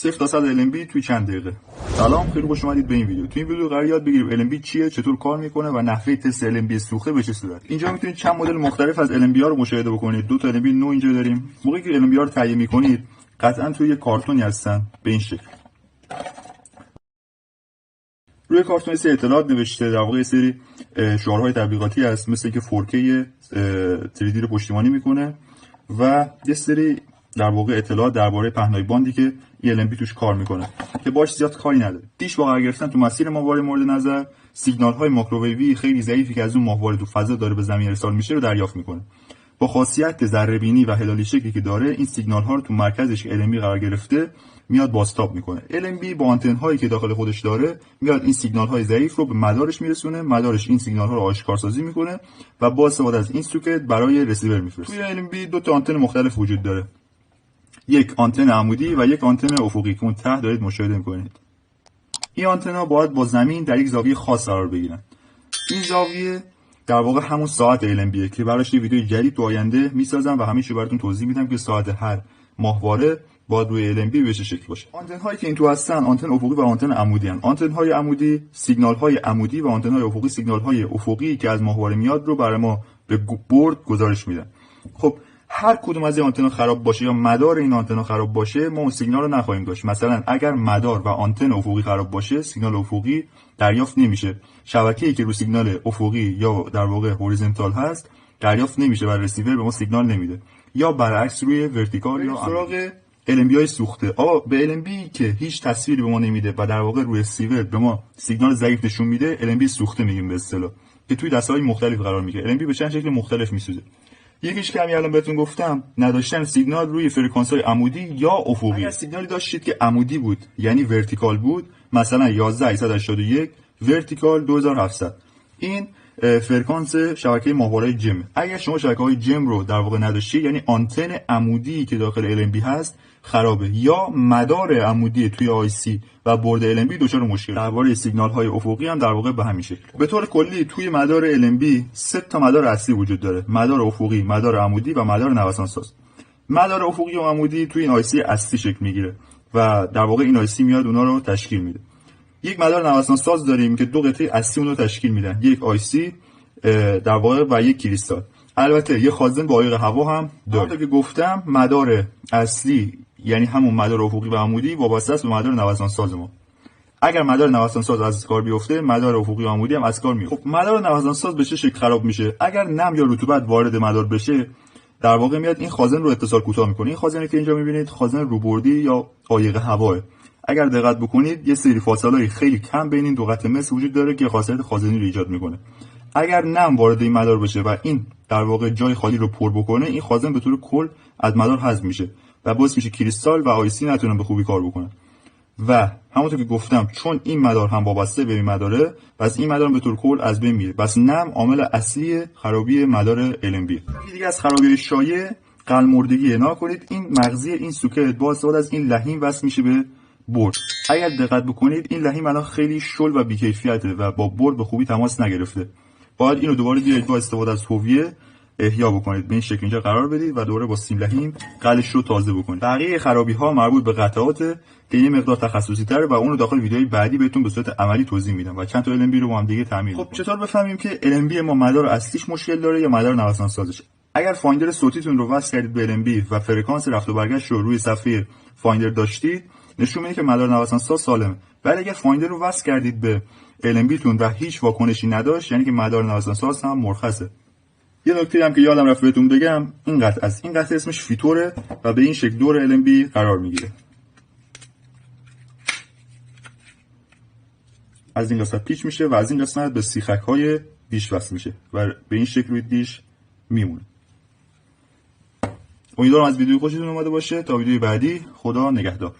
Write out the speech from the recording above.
0 تا 100 LNB توی چند دقیقه. سلام، خیلی خوش اومدید به این ویدیو. توی این ویدیو قرار یاد بگیریم LNB چیه، چطور کار میکنه و نحوه تست LNB سوخته به چه صورت. اینجا میتونید چند مدل مختلف از LNB ها رو مشاهده بکنید. دو تا LNB نو اینجا داریم. موقعی که LNB ها رو تهیه میکنید قطعا توی یک کارتونی هستن به این شکل. روی کارتون سری اطلاعات نوشته، در واقع سری شعارهای تبلیغاتی هست، مثل که 4K 3D رو پشتیبانی میکنه و یه سری در واقع اطلاعات درباره پهنای باندی که LNB توش کار میکنه که باش زیاد کاری نداره. دیش با قرار گرفتن تو مسیر ماهواره مورد نظر، سیگنال های ماکروویوی خیلی ضعیفی که از اون ماهواره تو فضا داره به زمین ارسال میشه رو دریافت میکنه. با خاصیت ذره بینی و هلالی شکلی که داره، این سیگنال ها رو تو مرکزش که LNB قرار گرفته میاد بازتاب میکنه. LNB با آنتن هایی که داخل خودش داره میاد این سیگنال های ضعیف رو به مدارش میرسونه، مدارش این سیگنال ها رو آشکارسازی میکنه و با استفاده از این سوکت برای رسیور میفرسته. توی LNB دو تا آنتن مختلف وجود داره، یک آنتن عمودی و یک آنتن افقی که اون ته دارید مشاهده میکنید. این آنتن‌ها باید با زمین در یک زاویه خاص قرار بگیرن. این زاویه در واقع همون ساعت LNB که براش یه ویدیو جدید تو آینده میسازم و همین چیزو براتون توضیح میدم که ساعت هر ماهواره باید روی LNB به چه شکل باشه. آنتن هایی که این تو هستن آنتن افقی و آنتن عمودی ان. آنتن های عمودی سیگنال های عمودی و آنتن های افقی سیگنال های افقی که از ماهواره میاد رو برای ما به بورد گزارش میدن. خب هر کدوم از این آنتنا خراب باشه یا مدار این آنتنا خراب باشه، ما اون سیگنال رو نخواهیم داشت. مثلا اگر مدار و آنتن افقی خراب باشه، سیگنال افقی دریافت نمیشه. شبکه‌ای که رو سیگنال افقی یا در واقع هوریزونتال هست دریافت نمیشه و رسیور به ما سیگنال نمیده. یا برعکس روی ورتیکال یا سراغ LNB های سوخته. به LNB که هیچ تصویری به ما نمیده و در واقع روی رسیور به ما سیگنال ضعیف نشون میده، LNB سوخته میگیم به اصطلاح، که توی دسته‌های مختلف قرار میگیره. LNB به چند شکل مختلف میسوزه. یکیش که همین الان بهتون گفتم، نداشتن سیگنال روی فرکانس‌های عمودی یا افقی. اگر سیگنالی داشتید که عمودی بود یعنی ورتیکال بود، مثلا 11881 ورتیکال 2700، این فرکانس شبکه ماهواره جم. اگر شما شبکه‌های جم رو در واقع نداشتید، یعنی آنتن عمودی که داخل LNB هست خرابه یا مدار عمودی توی IC و بورد LNB دچار مشکل. درباره سیگنال های افقی هم در واقع به همین شکل. به طور کلی توی مدار LNB 3 تا مدار اصلی وجود داره: مدار افقی، مدار عمودی و مدار نوسان ساز. مدار افقی و عمودی توی این IC اصلی شکل میگیره و در واقع این IC میاد اونا رو تشکیل میده. یک مدار نوسان ساز داریم که دو قطعه اصلی اون رو تشکیل میدن، یک IC در واقع و یک کریستال. البته یه خازن با عایق هوا هم داره. همونطور که گفتم مدار اصلی یعنی همون مدار افقی و عمودی وابسته است به مدار نوسان ساز ما. اگر مدار نوسان ساز از کار بیفته، مدار افقی و عمودی هم از کار میفته. خب مدار نوسان ساز به چه شکل خراب میشه؟ اگر نم یا رطوبت وارد مدار بشه، در واقع میاد این خازن رو اتصال کوتاه میکنه. این خازنی که اینجا میبینید خازن روبردی یا عایق هواه. اگر دقت بکنید یه سری فاصله خیلی کم بین این دو قطعه مس وجود داره که خاصیت خازنی رو ایجاد میکنه. اگر نم وارد این مدار بشه و این در واقع جای خالی رو پر بکنه، این خازن به طور کل از مدار حذف میشه و باعث میشه کریستال و آیسی نتونن به خوبی کار بکنن. و همونطور که گفتم چون این مدار هم وابسته به این مداره، پس این مدار به طور کل از بین میره. پس نم عامل اصلی خرابی مدار LNB. دیگه از خرابی شایع قلمردگی. نکنید این مغزی این سوکت با استفاده از این لحیم وصل میشه به بورد. اگر دقت بکنید این لحیم الان خیلی شل و بی‌کیفیته و با بورد به خوبی تماس نگرفته. باید اینو دوباره بیاید با استفاده از حویه احیا بکنید، به این شکل اینجا قرار بدید و دوباره با سیم لحیم قلش رو تازه بکنید. بقیه خرابی ها مربوط به قطعات که یه مقدار تخصصی تره و اونو داخل ویدیوهای بعدی بهتون به صورت عملی توضیح میدم و چند تا LNB رو با هم دیگه تعمیر. خب چطور بفهمیم که LNB ما مدار اصلیش مشکل داره یا مدار نوسان سازش؟ اگر فایندر صوتیتون رو وصل کردید به LNB و فرکانس رفت و برگشت رو روی صفحه فایندر داشتید، نشون میده که مدار نوسان ساز سالمه. ولی اگر فایندر رو وصل کردید به LNB تون و هیچ واکنشی نداشت، یعنی که مدار نوسان ساز هم مرخصه. یه نکته هم که یادم رفت بهتون بگم، این قطعه اسمش فیتوره و به این شکل دور LNB قرار میگیره. از این قسمت پیچ میشه و از این قسمت به سیخک‌های دیش وصل میشه و به این شکل روی دیش میمونه. امیدوارم از ویدیو خوشتون اومده باشه. تا ویدیوی بعدی، خدا نگهدار.